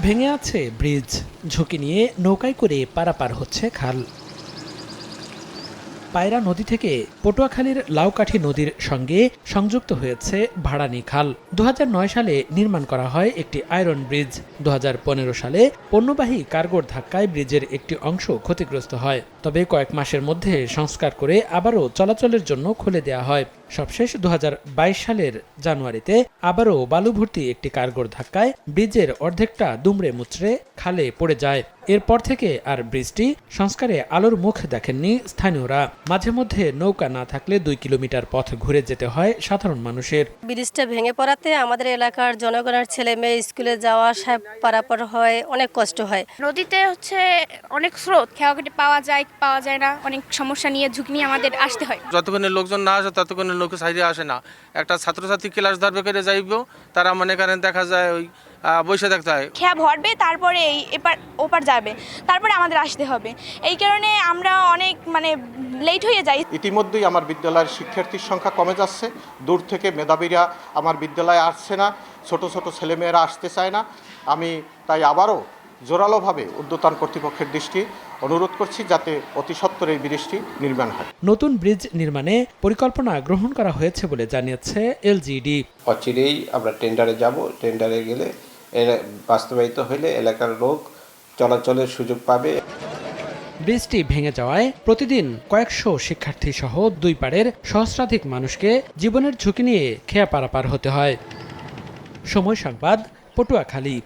ভেঙে আছে ব্রিজ, ঝুঁকি নিয়ে নৌকায় করে পারাপার হচ্ছে খাল। পায়রা নদী থেকে পটুয়াখালীর লাউকাঠি নদীর সঙ্গে সংযুক্ত হয়েছে ভাড়ানি খাল। 2009 সালে নির্মাণ করা হয় একটি আয়রন ব্রিজ। 2015 সালে পণ্যবাহী কার্গোর ধাক্কায় ব্রিজের একটি অংশ ক্ষতিগ্রস্ত হয়। তবে কয়েক মাসের মধ্যে সংস্কার করে আবারও চলাচলের জন্য খুলে দেওয়া হয়। সবশেষ 2022 সালের জানুয়ারিতে আবারও বালু ভর্তি একটি কার্গোর ধাক্কায় ব্রিজের অর্ধেকটা দুমড়ে মুচড়ে খালে পড়ে যায়। এরপর থেকে আর ব্রিজটি সংস্কারে আলোর মুখ দেখেননি স্থানীয়রা। মাঝে মধ্যে নৌকা না থাকলে 2 কিলোমিটার পথ ঘুরে যেতে হয় সাধারণ মানুষের। ব্রিজটা ভেঙে পড়াতে আমাদের এলাকার জনগণের ছেলে মেয়ে স্কুলে যাওয়া আসা পারাপার হয়, অনেক কষ্ট হয়। নদীতে অনেক স্রোত, খেয়াঘাটে পাওয়া যায় না, অনেক সমস্যা নিয়ে ঝুঁকি নিয়ে আমাদের আসতে হয়। যতক্ষণে লোকজন না আসে ততক্ষণে নৌকা সাইডে আসে না। একটা ছাত্রছাত্রী ক্লাস ধরবে করে যাইব, তারা মনে করেন দেখা যায় ওই বসে থাকতে হয়। খেয়া ভরবে, তারপরে এপার ওপার যাবে, তারপরে আমাদের আসতে হবে। এই কারণে আমরা অনেক লেট হয়ে যাই। ইতিমধ্যেই আমার বিদ্যালয়ের শিক্ষার্থীর সংখ্যা কমে যাচ্ছে। দূর থেকে মেধাবীরা আমার বিদ্যালয়ে আসছে না, ছোট ছোট ছেলেমেয়েরা আসতে চায় না। আমি তাই আবারও জোরালোভাবে ঊর্ধ্বতন কর্তৃপক্ষের দৃষ্টি অনুরোধ করছি, যাতে অতি সত্বর এই ব্রিজটি নির্মাণ হয়। নতুন ব্রিজ নির্মাণে পরিকল্পনা গ্রহণ করা হয়েছে বলে জানিয়েছে এলজিইডি। অচিরেই আমরা টেন্ডারে যাব। টেন্ডারে গেলে বাস্তবায়িত হলে এলাকার লোক চলাচলের সুযোগ পাবে। ব্রিজটি ভেঙে যাওয়ায় প্রতিদিন কয়েকশো শিক্ষার্থী সহ দুই পাড়ের সহস্রাধিক মানুষকে জীবনের ঝুঁকি নিয়ে খেয়া পারাপার হতে হয়। সময় সংবাদ, পটুয়াখালী।